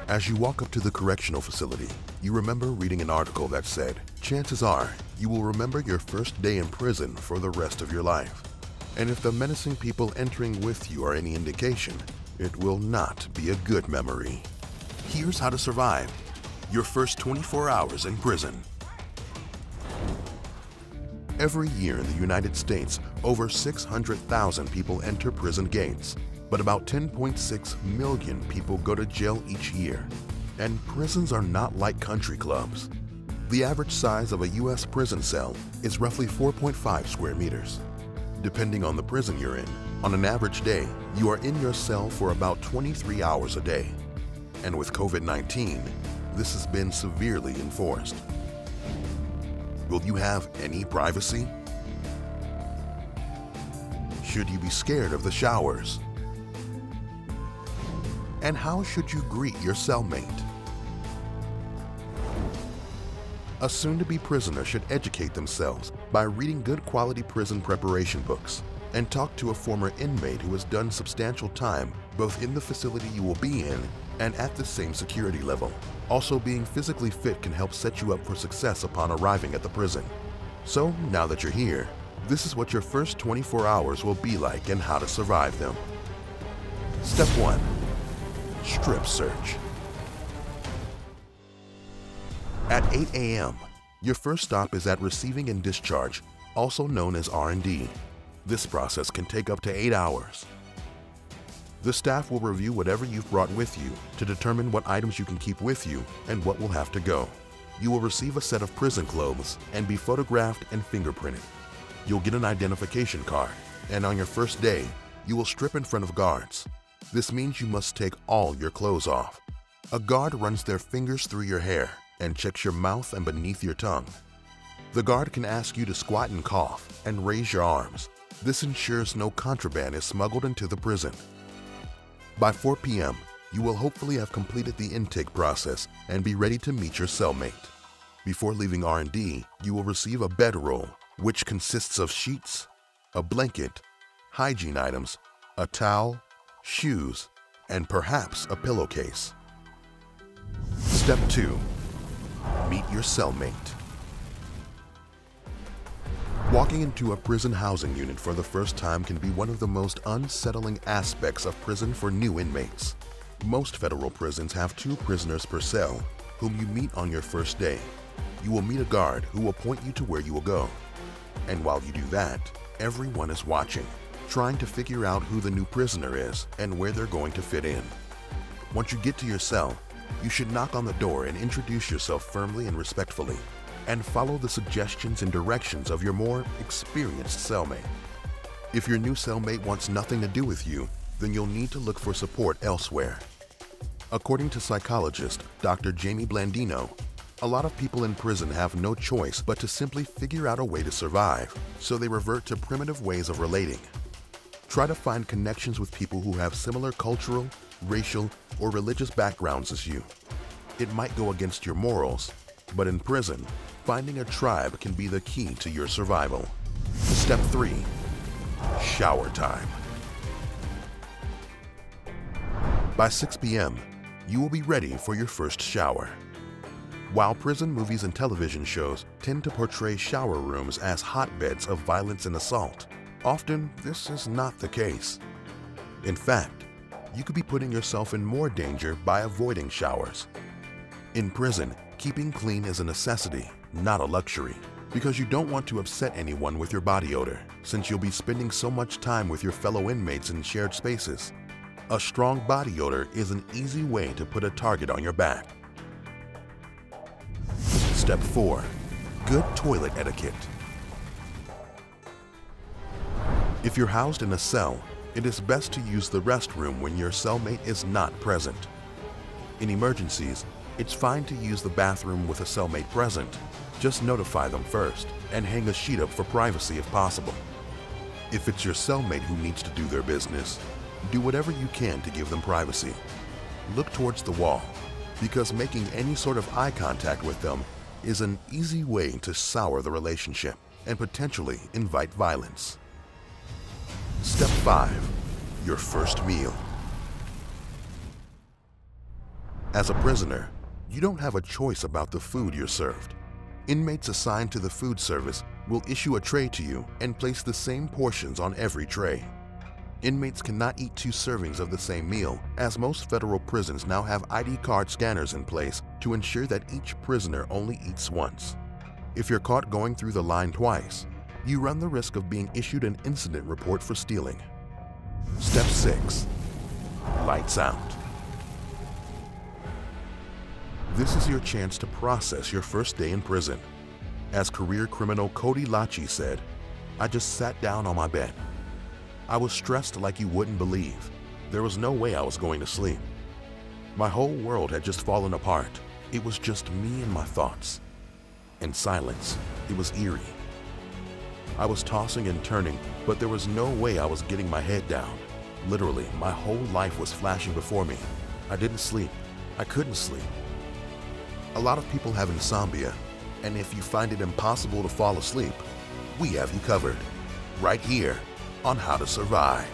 As you walk up to the correctional facility, you remember reading an article that said, chances are you will remember your first day in prison for the rest of your life. And if the menacing people entering with you are any indication, it will not be a good memory. Here's how to survive your first 24 hours in prison. Every year in the United States, over 600,000 people enter prison gates, but about 10.6 million people go to jail each year. And prisons are not like country clubs. The average size of a U.S. prison cell is roughly 4.5 square meters. Depending on the prison you're in, on an average day, you are in your cell for about 23 hours a day. And with COVID-19, this has been severely enforced. Will you have any privacy? Should you be scared of the showers? And how should you greet your cellmate? A soon-to-be prisoner should educate themselves by reading good quality prison preparation books and talk to a former inmate who has done substantial time both in the facility you will be in and at the same security level. Also, being physically fit can help set you up for success upon arriving at the prison. So, now that you're here, this is what your first 24 hours will be like and how to survive them. Step 1. Strip search. At 8 a.m., your first stop is at Receiving and Discharge, also known as R&D. This process can take up to 8 hours. The staff will review whatever you've brought with you to determine what items you can keep with you and what will have to go. You will receive a set of prison clothes and be photographed and fingerprinted. You'll get an identification card, and on your first day, you will strip in front of guards. This means you must take all your clothes off. A guard runs their fingers through your hair and checks your mouth and beneath your tongue. The guard can ask you to squat and cough and raise your arms. This ensures no contraband is smuggled into the prison. By 4 p.m., you will hopefully have completed the intake process and be ready to meet your cellmate. Before leaving R&D, you will receive a bedroll, which consists of sheets, a blanket, hygiene items, a towel, shoes, and perhaps a pillowcase. Step 2. Meet your cellmate. Walking into a prison housing unit for the first time can be one of the most unsettling aspects of prison for new inmates. Most federal prisons have 2 prisoners per cell, whom you meet on your first day. You will meet a guard who will point you to where you will go. And while you do that, everyone is watching, trying to figure out who the new prisoner is and where they're going to fit in. Once you get to your cell, you should knock on the door and introduce yourself firmly and respectfully, and follow the suggestions and directions of your more experienced cellmate. If your new cellmate wants nothing to do with you, then you'll need to look for support elsewhere. According to psychologist Dr. Jamie Blandino, a lot of people in prison have no choice but to simply figure out a way to survive, so they revert to primitive ways of relating. Try to find connections with people who have similar cultural, racial, or religious backgrounds as you. It might go against your morals, but in prison, finding a tribe can be the key to your survival. Step 3. Shower time. By 6 p.m., you will be ready for your first shower. While prison movies and television shows tend to portray shower rooms as hotbeds of violence and assault, often this is not the case. In fact, you could be putting yourself in more danger by avoiding showers. In prison, keeping clean is a necessity, not a luxury, because you don't want to upset anyone with your body odor, since you'll be spending so much time with your fellow inmates in shared spaces. A strong body odor is an easy way to put a target on your back. Step 4. Good toilet etiquette. If you're housed in a cell, it is best to use the restroom when your cellmate is not present. In emergencies, it's fine to use the bathroom with a cellmate present. Just notify them first and hang a sheet up for privacy if possible. If it's your cellmate who needs to do their business, do whatever you can to give them privacy. Look towards the wall, because making any sort of eye contact with them is an easy way to sour the relationship and potentially invite violence. Step 5. Your first meal. As a prisoner, you don't have a choice about the food you're served. Inmates assigned to the food service will issue a tray to you and place the same portions on every tray. Inmates cannot eat 2 servings of the same meal, as most federal prisons now have ID card scanners in place to ensure that each prisoner only eats once. If you're caught going through the line twice, you run the risk of being issued an incident report for stealing. Step 6. Lights out. This is your chance to process your first day in prison. As career criminal Cody Lachi said, "I just sat down on my bed. I was stressed like you wouldn't believe. There was no way I was going to sleep. My whole world had just fallen apart. It was just me and my thoughts. And silence. It was eerie. I was tossing and turning, but there was no way I was getting my head down. Literally, my whole life was flashing before me. I didn't sleep. I couldn't sleep." A lot of people have insomnia, and if you find it impossible to fall asleep, we have you covered, right here on How to Survive.